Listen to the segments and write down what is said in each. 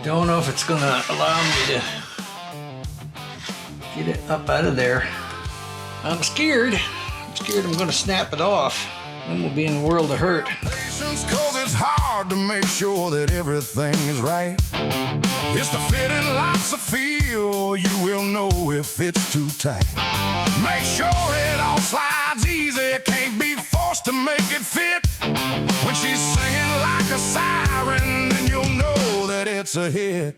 Don't know if it's gonna allow me to get it up out of there. I'm scared. I'm gonna snap it off. Then we'll be in a world of hurt. Patience, 'cause it's hard to make sure that everything is right. It's the fit and lots of feel. You will know if it's too tight. Make sure it all slides easy. Can't be forced to make it fit. When she's singing like a siren, then you'll know that it's a hit.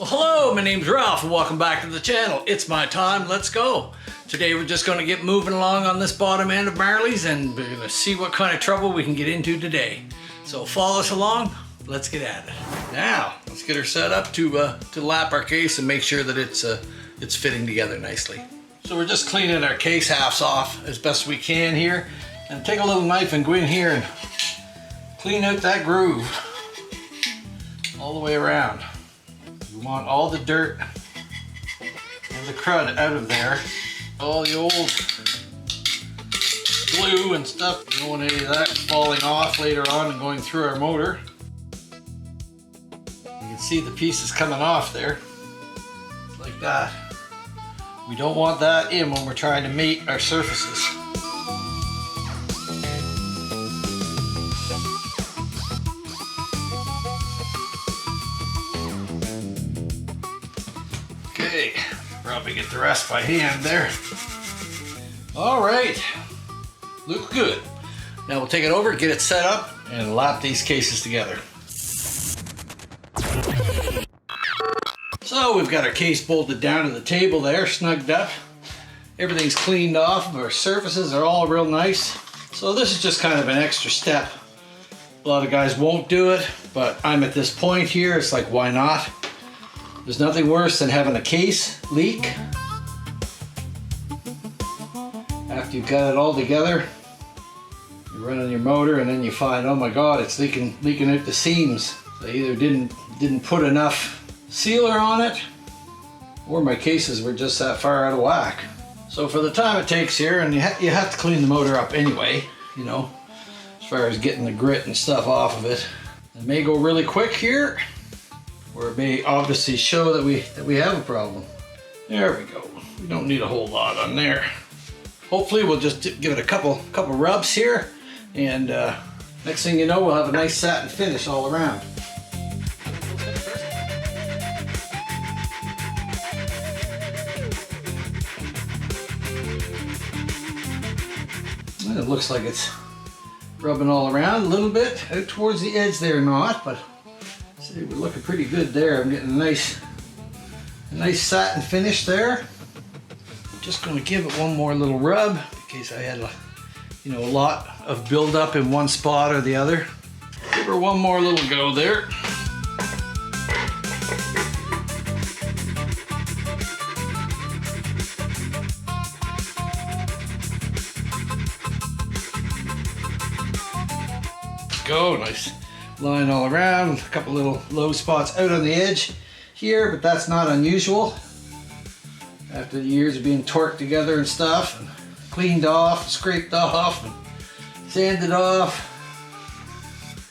Hello, my name's Ralph and welcome back to the channel. It's my time, let's go. Today we're just going to get moving along on this bottom end of Marley's and we're going to see what kind of trouble we can get into today. So follow us along, let's get at it. Now, let's get her set up to lap our case and make sure that it's fitting together nicely. So we're just cleaning our case halves off as best we can here. And take a little knife and go in here and clean out that groove all the way around. We want all the dirt and the crud out of there. All the old glue and stuff. We don't want any of that falling off later on and going through our motor. You can see the pieces coming off there. Like that. We don't want that in when we're trying to mate our surfaces. Okay, probably get the rest by hand there. All right, looks good. Now we'll take it over, get it set up, and lap these cases together. So we've got our case bolted down to the table there, snugged up. Everything's cleaned off, our surfaces are all real nice. So this is just kind of an extra step. A lot of guys won't do it, but I'm at this point here, it's like, why not? There's nothing worse than having a case leak. After you've got it all together, you're running your motor and then you find, oh my God, it's leaking out the seams. They either didn't put enough sealer on it, or my cases were just that far out of whack. So for the time it takes here, and you have to clean the motor up anyway, you know, as far as getting the grit and stuff off of it. It may go really quick here, or it may obviously show that we have a problem. There we go. We don't need a whole lot on there. Hopefully we'll just give it a couple rubs here, and next thing you know, we'll have a nice satin finish all around. And it looks like it's rubbing all around a little bit, out towards the edge there not, but see, we're looking pretty good there. I'm getting a nice satin finish there. I'm just going to give it one more little rub in case I had a lot of buildup in one spot or the other. Give her one more little go there. Go, nice line all around, a couple little low spots out on the edge here, but that's not unusual. After the years of being torqued together and stuff, and cleaned off, scraped off, and sanded off,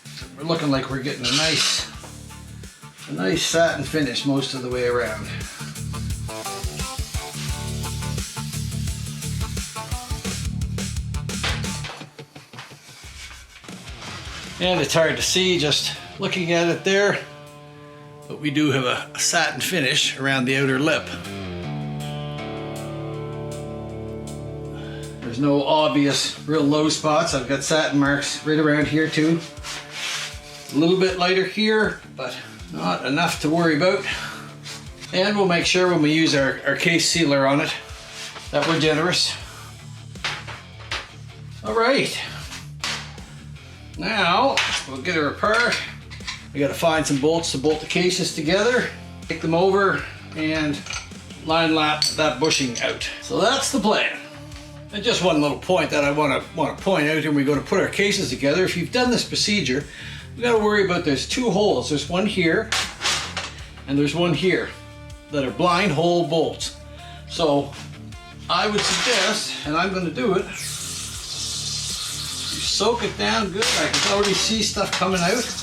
so we're looking like we're getting a nice satin finish most of the way around. And it's hard to see just looking at it there, but we do have a satin finish around the outer lip. There's no obvious real low spots. I've got satin marks right around here too. A little bit lighter here, but not enough to worry about. And we'll make sure when we use our case sealer on it that we're generous. All right. Now, we'll get her apart. We gotta find some bolts to bolt the cases together, take them over, and line lap that bushing out. So that's the plan. And just one little point that I want to point out when we go to put our cases together. If you've done this procedure, you got to worry about there's two holes. There's one here and there's one here that are blind hole bolts. So I would suggest, and I'm going to do it, you soak it down good. I can already see stuff coming out.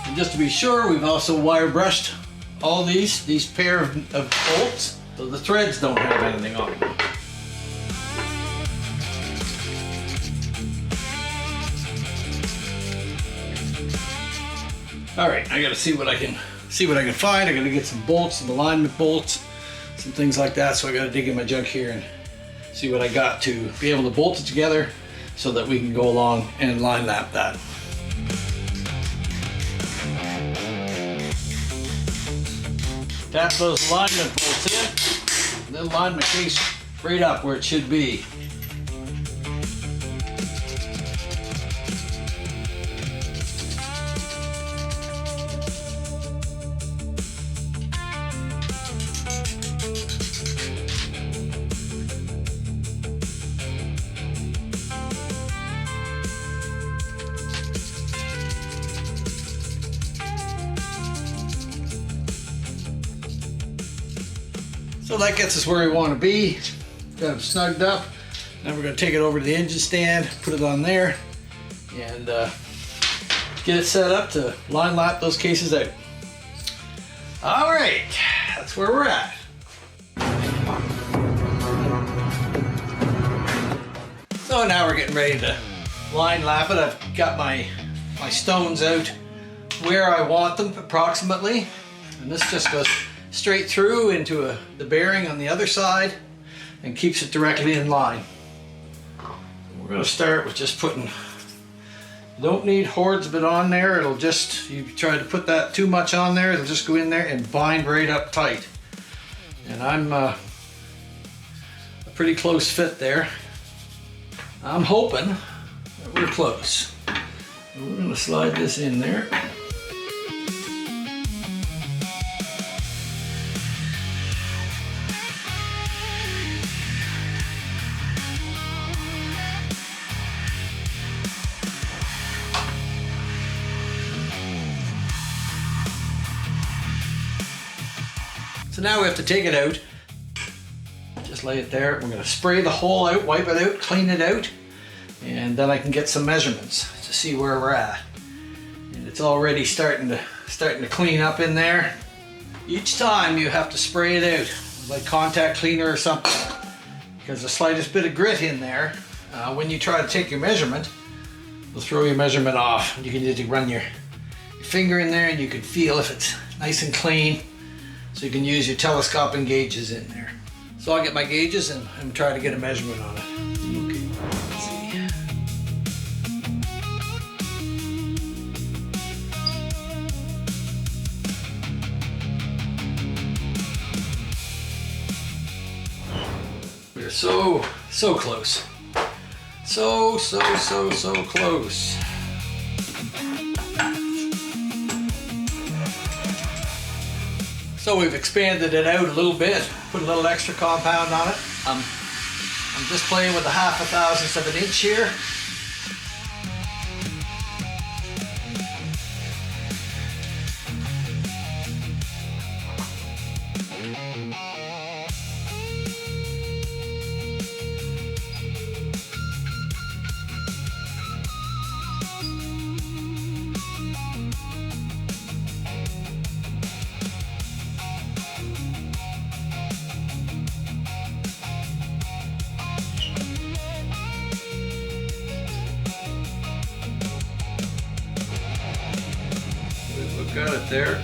And just to be sure, we've also wire brushed all these pair of bolts, so the threads don't have anything on them. All right, I got to see what I can find. I got to get some bolts, some alignment bolts, some things like that. So I got to dig in my junk here and see what I got to be able to bolt it together, so that we can go along and line lap that. Tap those alignment bolts in, and then line my case right up where it should be. So that gets us where we want to be. Got them snugged up. Now we're going to take it over to the engine stand, put it on there, and get it set up to line lap those cases out. All right, that's where we're at. So now we're getting ready to line lap it. I've got my stones out where I want them approximately, and this just goes straight through into the bearing on the other side and keeps it directly in line. We're going to start with just putting, you don't need hordes of it on there. It'll just, you try to put that too much on there, it'll just go in there and bind right up tight. And I'm a pretty close fit there. I'm hoping that we're close. We're going to slide this in there. So now we have to take it out. Just lay it there. We're going to spray the hole out, wipe it out, clean it out, and then I can get some measurements to see where we're at. And it's already starting to clean up in there. Each time you have to spray it out, like contact cleaner or something, because the slightest bit of grit in there, when you try to take your measurement, will throw your measurement off. You can just run your finger in there and you can feel if it's nice and clean. So you can use your telescoping gauges in there. So I'll get my gauges and try to get a measurement on it. Okay, let's see. We're so close. So close. So we've expanded it out a little bit, put a little extra compound on it. I'm just playing with a 1/2 thousandth of an inch here. Got it there.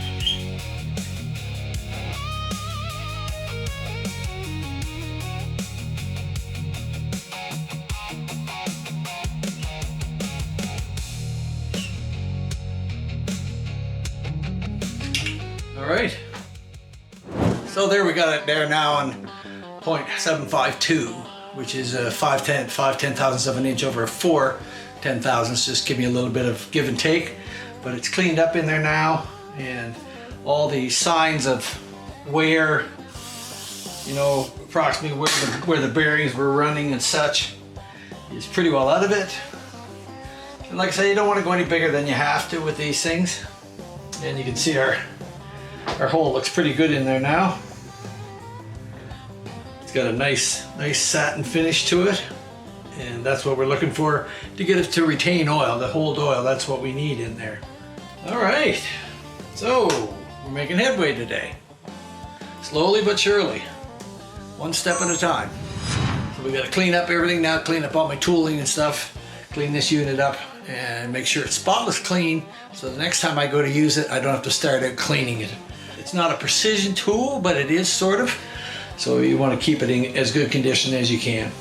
All right. So there we got it there now, and .752, which is a 5/10,000th of an inch over a 4/10,000ths. Just give me a little bit of give and take, but it's cleaned up in there now, and all the signs of wear, you know, approximately where the bearings were running and such, is pretty well out of it. And like I say, you don't want to go any bigger than you have to with these things. And you can see our hole looks pretty good in there now. It's got a nice satin finish to it, and that's what we're looking for to get it to retain oil, to hold oil. That's what we need in there. All right, so we're making headway today. Slowly but surely, one step at a time. So we got to clean up everything now, clean up all my tooling and stuff, clean this unit up and make sure it's spotless clean, so the next time I go to use it, I don't have to start out cleaning it. It's not a precision tool, but it is sort of, so you want to keep it in as good condition as you can.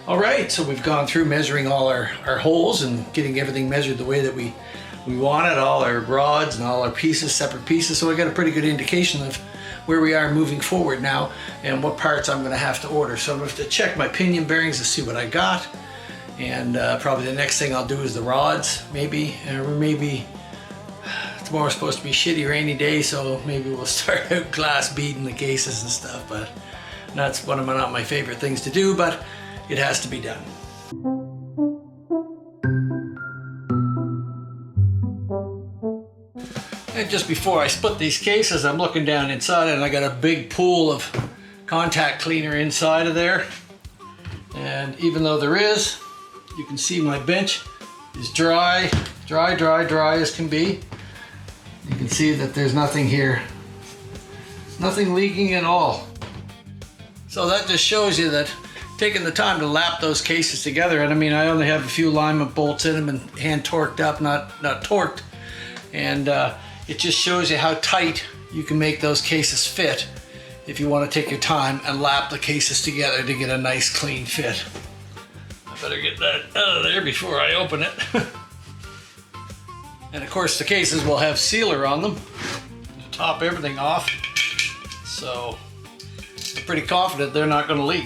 All right, so we've gone through measuring all our holes and getting everything measured the way that we want it, all our rods and all our pieces, separate pieces, so I got a pretty good indication of where we are moving forward now and what parts I'm going to have to order. So I'm going to have to check my pinion bearings to see what I got, and probably the next thing I'll do is the rods, maybe, or maybe tomorrow's supposed to be shitty rainy day, so maybe we'll start out glass beading the cases and stuff, but that's one of not my favorite things to do, but it has to be done. And just before I split these cases, I'm looking down inside and I got a big pool of contact cleaner inside of there. And even though there is, you can see my bench is dry as can be. You can see that there's nothing here, nothing leaking at all. So that just shows you that taking the time to lap those cases together, and I mean, I only have a few alignment bolts in them and hand torqued up, not torqued, and it just shows you how tight you can make those cases fit if you want to take your time and lap the cases together to get a nice clean fit. I better get that out of there before I open it. And of course the cases will have sealer on them to top everything off, so I'm pretty confident they're not going to leak.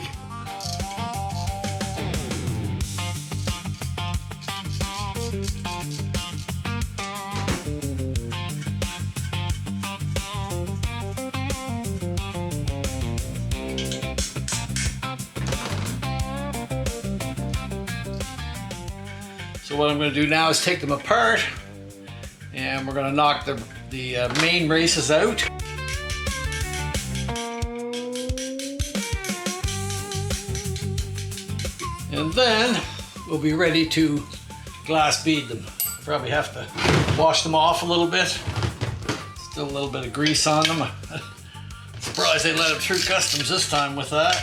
So what I'm going to do now is take them apart, and we're going to knock the main races out. And then we'll be ready to glass bead them. Probably have to wash them off a little bit. Still a little bit of grease on them. Surprised they let them through customs this time with that.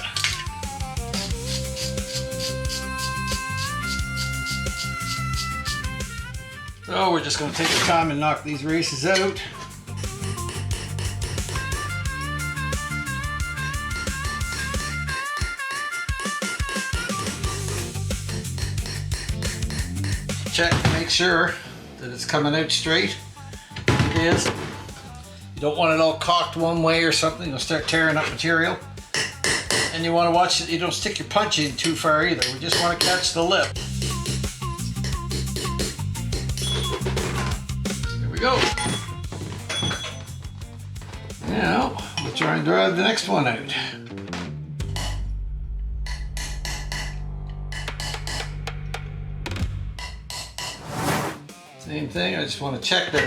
So we're just going to take our time and knock these races out. Check to make sure that it's coming out straight. It is. You don't want it all cocked one way or something. You'll start tearing up material. And you want to watch that you don't stick your punch in too far either. We just want to catch the lip. There we go. Now we'll try and drive the next one out. Same thing, I just want to check that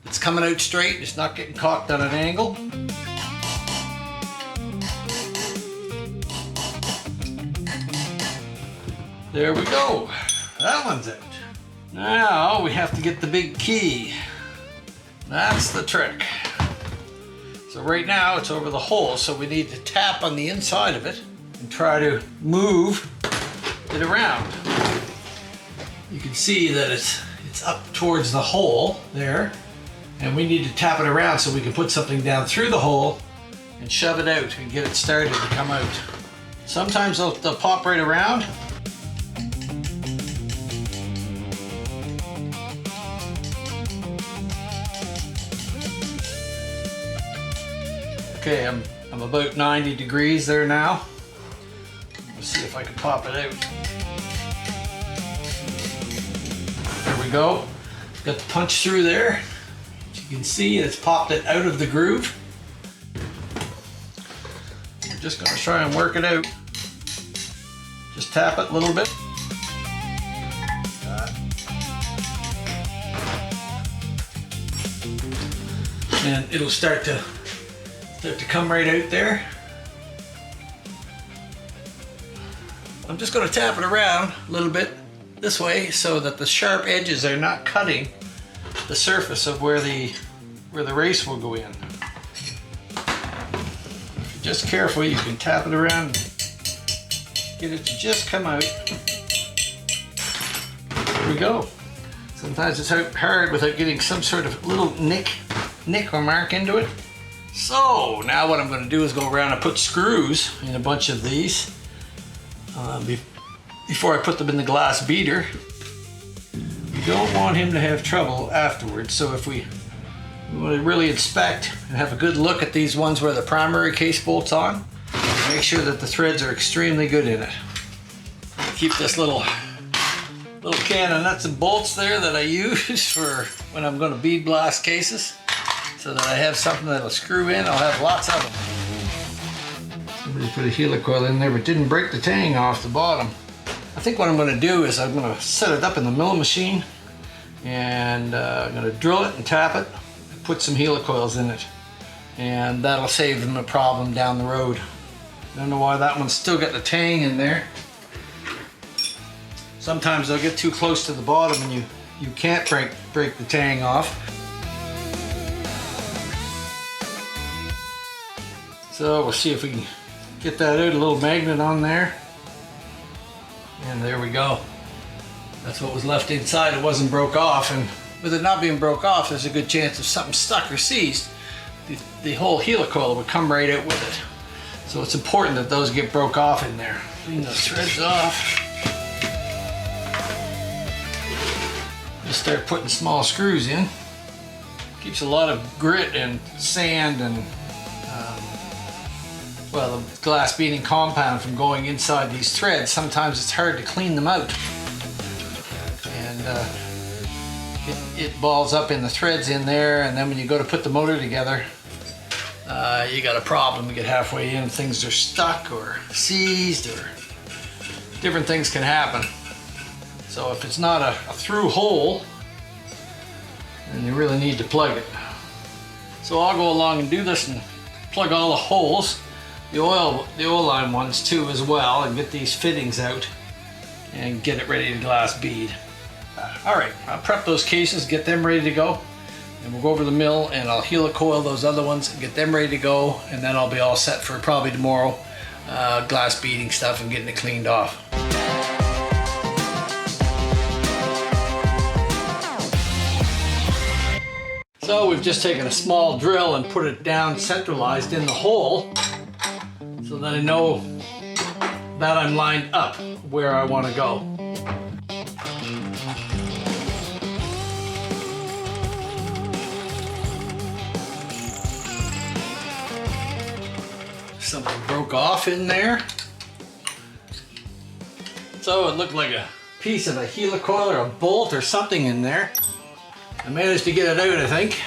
it's coming out straight, it's not getting cocked on an angle. There we go, that one's out. Now we have to get the big key. That's the trick. So right now it's over the hole, so we need to tap on the inside of it and try to move it around. You can see that it's up towards the hole there, and we need to tap it around so we can put something down through the hole and shove it out and get it started to come out. Sometimes they'll pop right around. Okay, I'm about 90 degrees there now. Let's see if I can pop it out. There we go. Got the punch through there. As you can see, it's popped it out of the groove. We're just going to try and work it out. Just tap it a little bit. And it'll start to come right out there. I'm just going to tap it around a little bit this way so that the sharp edges are not cutting the surface of where the race will go in. If you're just careful, you can tap it around and get it to just come out. There we go. Sometimes it's hard without getting some sort of little nick or mark into it. So now what I'm going to do is go around and put screws in a bunch of these before I put them in the glass beater. We don't want him to have trouble afterwards, so if we want to really inspect and have a good look at these ones where the primary case bolts on, make sure that the threads are extremely good in it. Keep this little can of nuts and bolts there that I use for when I'm going to bead blast cases, so that I have something that'll screw in. I'll have lots of them. Somebody put a helicoil in there but didn't break the tang off the bottom. I think what I'm going to do is I'm going to set it up in the milling machine, and I'm going to drill it and tap it, and put some helicoils in it, and that'll save them a problem down the road. I don't know why that one's still got the tang in there. Sometimes they'll get too close to the bottom and you can't break the tang off. So we'll see if we can get that out, a little magnet on there. And there we go. That's what was left inside. It wasn't broke off, and with it not being broke off, there's a good chance if something stuck or seized, the whole helicoil would come right out with it. So it's important that those get broke off in there. Clean those threads off. Just start putting small screws in. Keeps a lot of grit and sand and well, the glass beading compound from going inside these threads. Sometimes it's hard to clean them out, and it balls up in the threads in there, and then when you go to put the motor together, you got a problem. You get halfway in, things are stuck or seized, or different things can happen. So if it's not a through hole, then you really need to plug it. So I'll go along and do this and plug all the holes, the oil line ones too as well, and get these fittings out and get it ready to glass bead. Alright, I'll prep those cases, get them ready to go, and we'll go over the mill and I'll helicoil those other ones and get them ready to go, and then I'll be all set for probably tomorrow glass beading stuff and getting it cleaned off. So we've just taken a small drill and put it down centralized in the hole so that I know that I'm lined up where I want to go. Something broke off in there. So it looked like a piece of a helicoil or a bolt or something in there. I managed to get it out, I think.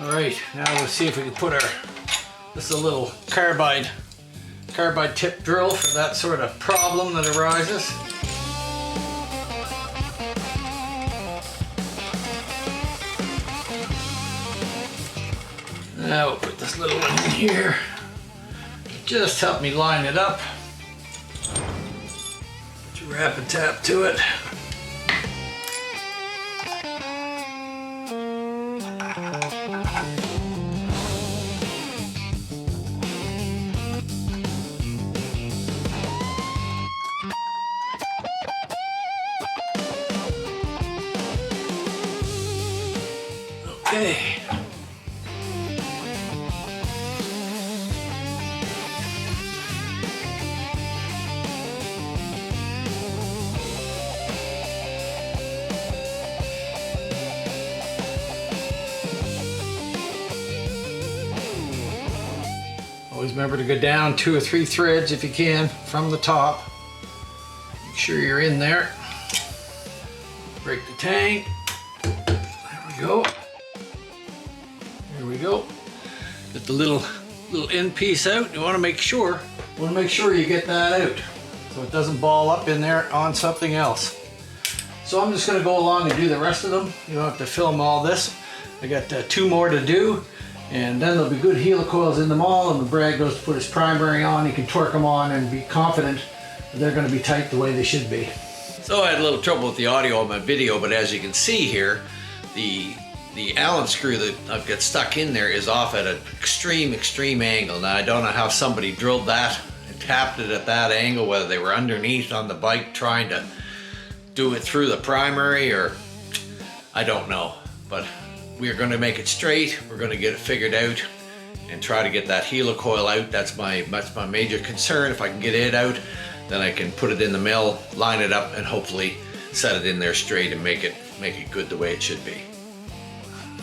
Alright, now we'll see if we can put this is a little carbide tip drill for that sort of problem that arises. Now we'll put this little one in here. Just help me line it up. Put your rapid tap to it. Okay. Always remember to go down 2 or 3 threads if you can from the top. Make sure you're in there. Break the tang. There we go. There we go. Get the little end piece out. You want to make sure you get that out so it doesn't ball up in there on something else. So I'm just going to go along and do the rest of them. You don't have to film all this. I got 2 more to do, and then there'll be good helicoils in them all, and when Brad goes to put his primary on, he can torque them on and be confident that they're going to be tight the way they should be. So I had a little trouble with the audio on my video, but as you can see here, the Allen screw that I've got stuck in there is off at an extreme angle. Now I don't know how somebody drilled that and tapped it at that angle, whether they were underneath on the bike trying to do it through the primary, or I don't know. But we're going to make it straight. We're going to get it figured out and try to get that helicoil out. That's my major concern. If I can get it out, then I can put it in the mill, line it up, and hopefully set it in there straight and make it good the way it should be.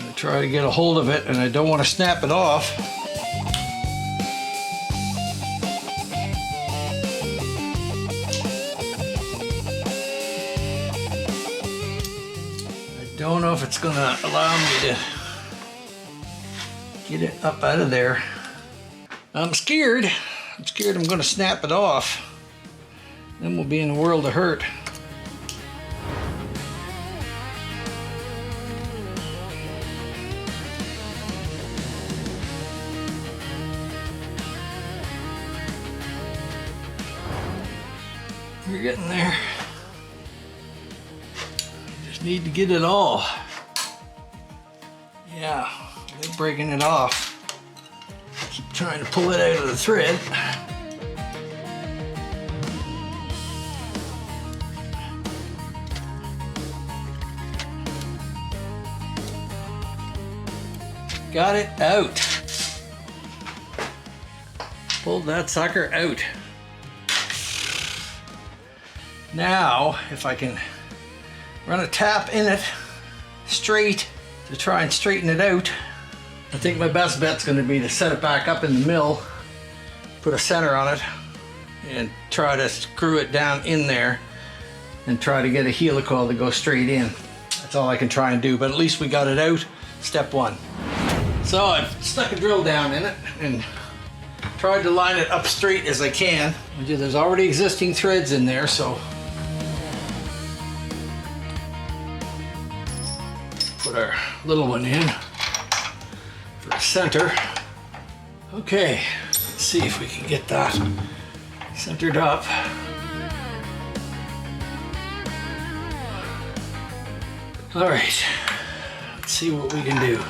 I try to get a hold of it, and I don't want to snap it off. I don't know if it's going to allow me to get it up out of there. I'm scared. I'm scared I'm going to snap it off. Then we'll be in a world of hurt. We're getting there. Just need to get it all. Yeah, they're breaking it off. Keep trying to pull it out of the thread. Got it out. Pulled that sucker out. Now, if I can run a tap in it straight to try and straighten it out, I think my best bet's going to be to set it back up in the mill, put a center on it, and try to screw it down in there and try to get a helicoil to go straight in. That's all I can try and do, but at least we got it out, step 1. So I've stuck a drill down in it and tried to line it up straight as I can. There's already existing threads in there, so put our little one in for a center. Okay, let's see if we can get that centered up. All right, let's see what we can do.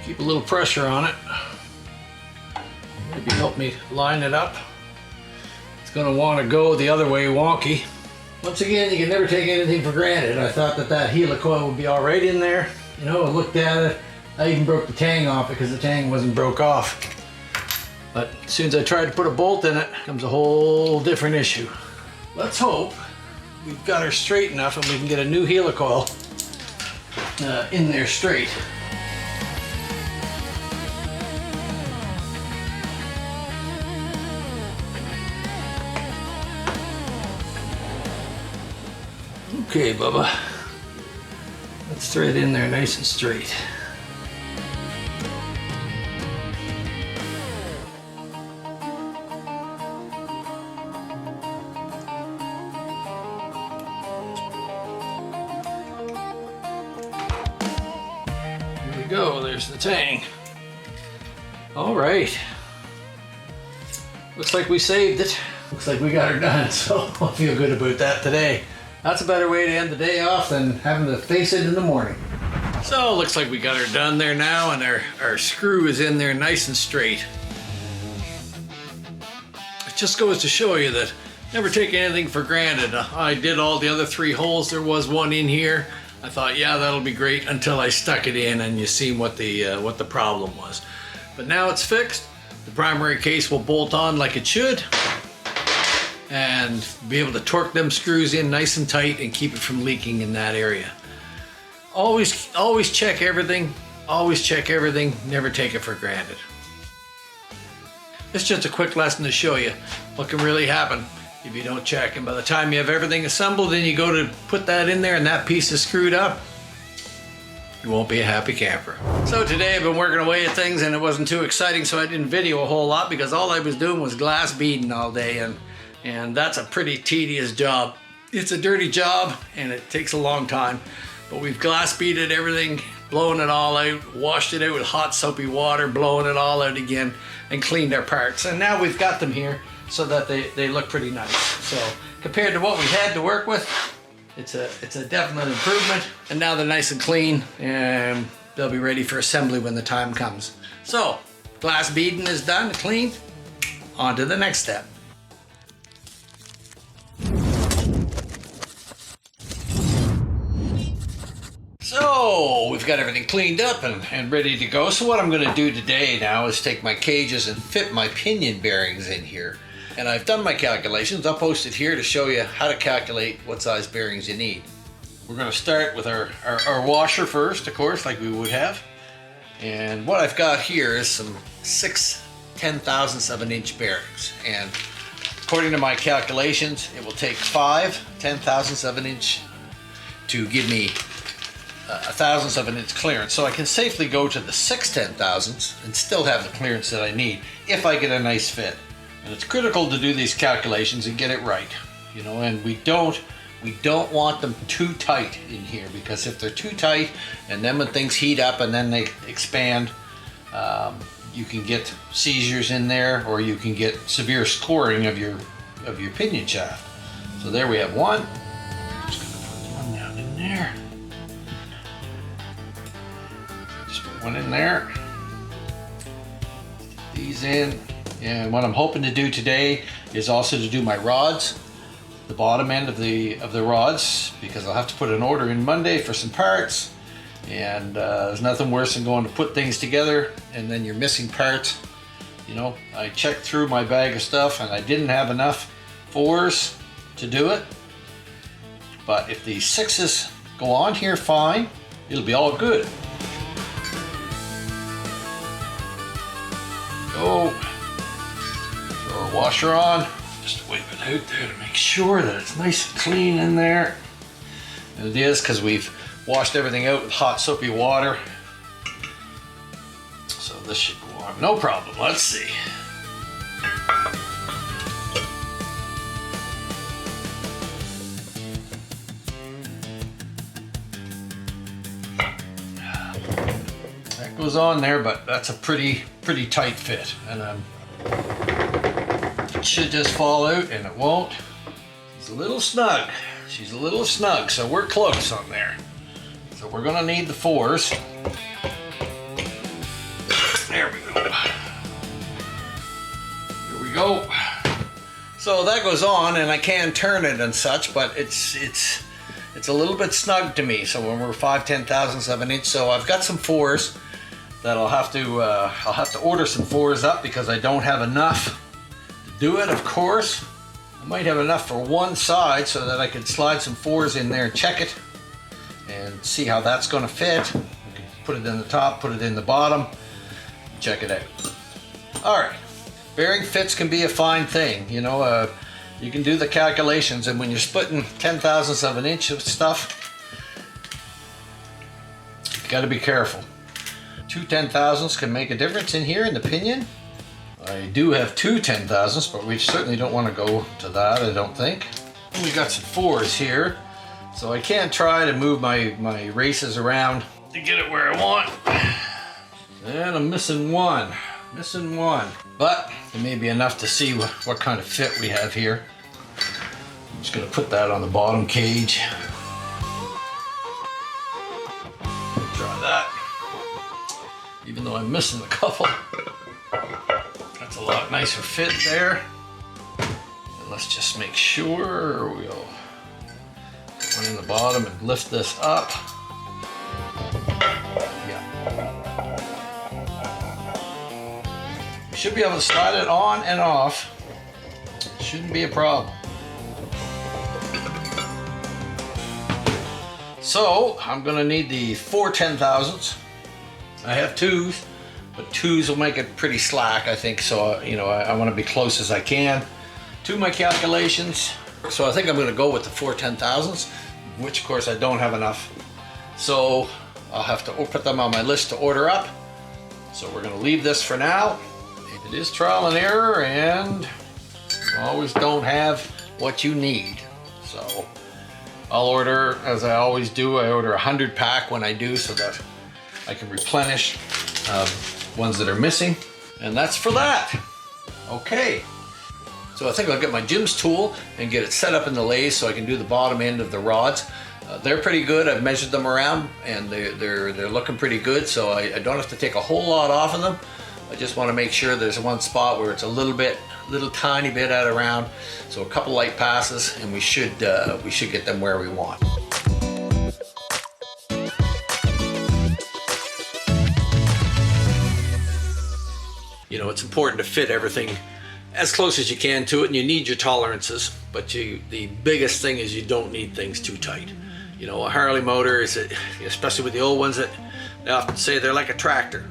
Keep a little pressure on it. Maybe help me line it up. It's going to want to go the other way wonky. Once again, you can never take anything for granted. I thought that helicoil would be all right in there. You know, I looked at it. I even broke the tang off because the tang wasn't broke off. But as soon as I tried to put a bolt in it, comes a whole different issue. Let's hope we've got her straight enough and we can get a new helicoil in there straight. Okay, Bubba, let's thread in there nice and straight. Here we go, there's the tang. All right, looks like we saved it. Looks like we got her done, so I feel good about that today. That's a better way to end the day off than having to face it in the morning. So, looks like we got her done there now, and our screw is in there nice and straight. It just goes to show you that never take anything for granted. I did all the other 3 holes. There was one in here. I thought, yeah, that'll be great, until I stuck it in and you see what the problem was. But now it's fixed. The primary case will bolt on like it should, and be able to torque them screws in nice and tight and keep it from leaking in that area. Always check everything. Always check everything, never take it for granted. It's just a quick lesson to show you what can really happen if you don't check. And by the time you have everything assembled and you go to put that in there and that piece is screwed up, you won't be a happy camper. So today I've been working away at things and it wasn't too exciting, so I didn't video a whole lot because all I was doing was glass beading all day, and that's a pretty tedious job. It's a dirty job and it takes a long time, but we've glass beaded everything, blown it all out, washed it out with hot soapy water, blowing it all out again, and cleaned our parts. And now we've got them here so that they look pretty nice. So compared to what we had to work with, it's a definite improvement. And now they're nice and clean and they'll be ready for assembly when the time comes. So glass beading is done, cleaned, on to the next step. So we've got everything cleaned up and ready to go. So what I'm going to do today now is take my cages and fit my pinion bearings in here. And I've done my calculations. I'll post it here to show you how to calculate what size bearings you need. We're going to start with our washer first, of course, like we would have. And what I've got here is some 6 10,000ths of an inch bearings. And according to my calculations, it will take 5 10,000ths of an inch to give me a thousandth of an inch clearance. So I can safely go to the 6 10,000ths and still have the clearance that I need if I get a nice fit. And it's critical to do these calculations and get it right, you know, and we don't want them too tight in here, because if they're too tight and then when things heat up and then they expand, you can get seizures in there, or you can get severe scoring of your pinion shaft. So there we have one. Just gonna put one down in there. Just put one in there. These in. And what I'm hoping to do today is also to do my rods, the bottom end of the rods, because I'll have to put an order in Monday for some parts. And there's nothing worse than going to put things together and then you're missing parts. You know, I checked through my bag of stuff and I didn't have enough 4s to do it. But if these 6s go on here fine, it'll be all good. Go. Throw our washer on. Just wipe it out there to make sure that it's nice and clean in there. And it is, because we've washed everything out with hot soapy water. So this should go on, no problem. Let's see. That goes on there, but that's a pretty tight fit, and it should just fall out, and it won't. She's a little snug. She's a little snug, so we're close on there. So we're gonna need the 4s. There we go. Here we go. So that goes on, and I can turn it and such, but it's a little bit snug to me. So when we're 5 10,000ths of an inch, so I've got some 4s that I'll have to order some 4s up, because I don't have enough to do it. Of course, I might have enough for one side so that I could slide some 4s in there and check it and see how that's going to fit. We can put it in the top, put it in the bottom, check it out. All right, bearing fits can be a fine thing, you know. You can do the calculations, and when you're splitting 10,000ths of an inch of stuff, you got to be careful. 2 10,000ths can make a difference in here in the pinion. I do have 2 10,000ths, but we certainly don't want to go to that, I don't think. And we got some 4s here, so I can try to move my races around to get it where I want. And I'm missing one. But it may be enough to see what kind of fit we have here. I'm just going to put that on the bottom cage. Try that. Even though I'm missing a couple. That's a lot nicer fit there. And let's just make sure we'll put one in the bottom and lift this up. Yeah. We should be able to slide it on and off. Shouldn't be a problem. So I'm gonna need the 4 10,000ths. I have 2s, but 2s will make it pretty slack, I think. So, you know, I want to be close as I can to my calculations. So I think I'm going to go with the 4 10,000s, which of course I don't have enough. So I'll have to put them on my list to order up. So we're going to leave this for now. It is trial and error, and you always don't have what you need. So I'll order, as I always do, I order 100 pack when I do, so that I can replenish ones that are missing. And that's for that. Okay. So I think I'll get my Jim's tool and get it set up in the lathe so I can do the bottom end of the rods. They're pretty good. I've measured them around, and they're looking pretty good, so I don't have to take a whole lot off of them. I just want to make sure there's one spot where it's a little tiny bit out of round. So a couple light passes, and we should get them where we want. You know, it's important to fit everything as close as you can to it, and you need your tolerances, but the biggest thing is you don't need things too tight. You know, a Harley motor is, especially with the old ones, that they often say they're like a tractor.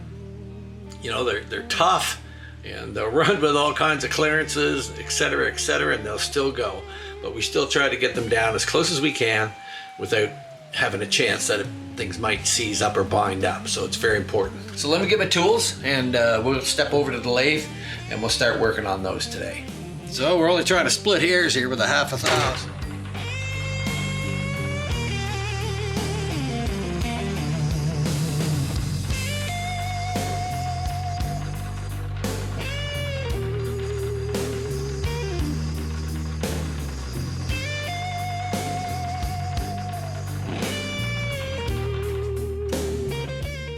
You know, they're tough, and they'll run with all kinds of clearances, etc., and they'll still go. But we still try to get them down as close as we can without having a chance that things might seize up or bind up. So it's very important. So let me get my tools, and we'll step over to the lathe, and we'll start working on those today. So we're only trying to split hairs here with a 1/2,000.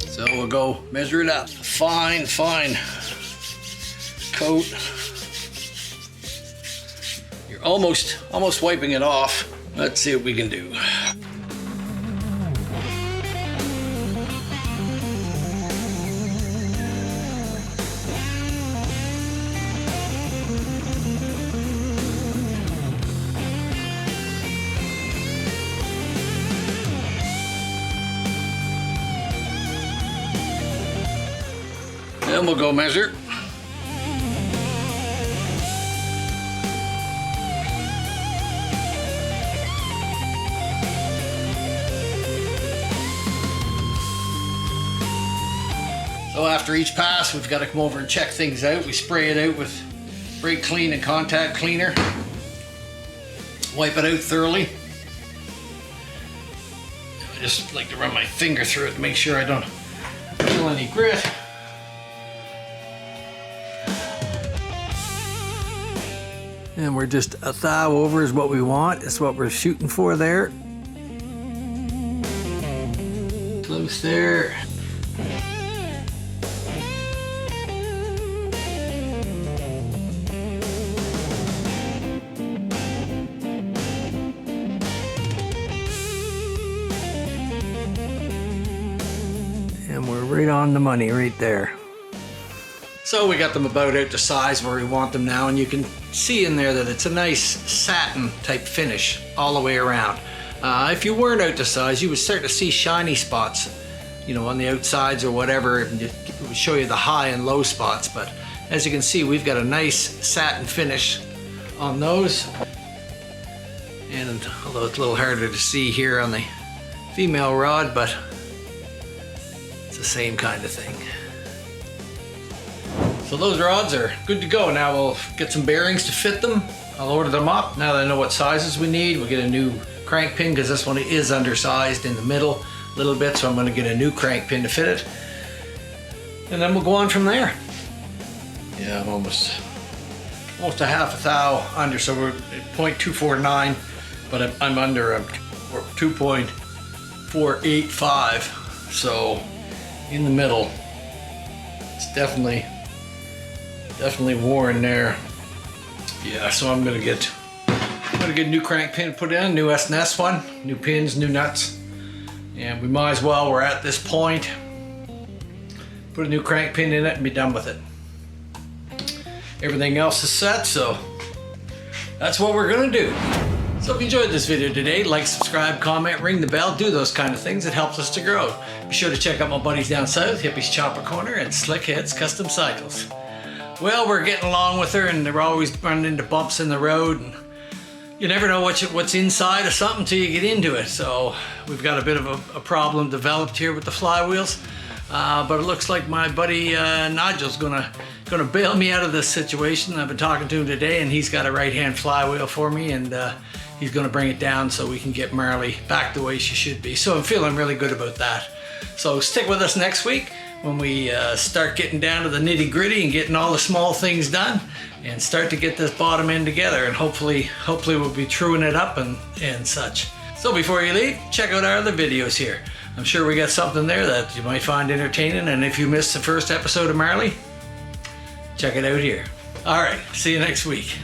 So we'll go measure it up. Fine coat. You're almost wiping it off. Let's see what we can do. Then we'll go measure. So after each pass, we've got to come over and check things out. We spray it out with brake clean and contact cleaner. Wipe it out thoroughly. I just like to run my finger through it to make sure I don't feel any grit. And we're just a thou over is what we want. It's what we're shooting for there. Close there. And we're right on the money right there. So we got them about out to size where we want them now, and you can see in there that it's a nice satin type finish all the way around. If you weren't out to size, you would start to see shiny spots, you know, on the outsides or whatever, and it would show you the high and low spots. But as you can see, we've got a nice satin finish on those. And although it's a little harder to see here on the female rod, but it's the same kind of thing. So those rods are good to go. Now we'll get some bearings to fit them. I'll order them up. Now that I know what sizes we need, we'll get a new crank pin, because this one is undersized in the middle a little bit, so I'm going to get a new crank pin to fit it. And then we'll go on from there. Yeah, I'm almost a 1/2 thou under, so we're at 0.249, but I'm under 2.485, so in the middle. It's definitely worn there. Yeah, so I'm gonna get a new crank pin put in, new S&S one, new pins, new nuts, and we might as well, we're at this point, put a new crank pin in it and be done with it. Everything else is set, so that's what we're gonna do. So if you enjoyed this video today, like, subscribe, comment, ring the bell, do those kind of things. It helps us to grow. Be sure to check out my buddies down south, Hippie's Chopper Corner and Slickhead's Custom Cycles. Well, we're getting along with her, and they're always running into bumps in the road, and you never know what's inside of something until you get into it. So we've got a bit of a problem developed here with the flywheels, but it looks like my buddy Nigel's gonna bail me out of this situation. I've been talking to him today, and he's got a right-hand flywheel for me, and he's gonna bring it down so we can get Marley back the way she should be. So I'm feeling really good about that. So stick with us next week when we start getting down to the nitty-gritty and getting all the small things done and start to get this bottom end together, and hopefully we'll be truing it up and such. So before you leave, check out our other videos here. I'm sure we got something there that you might find entertaining, and if you missed the first episode of Marley, check it out here. All right, see you next week.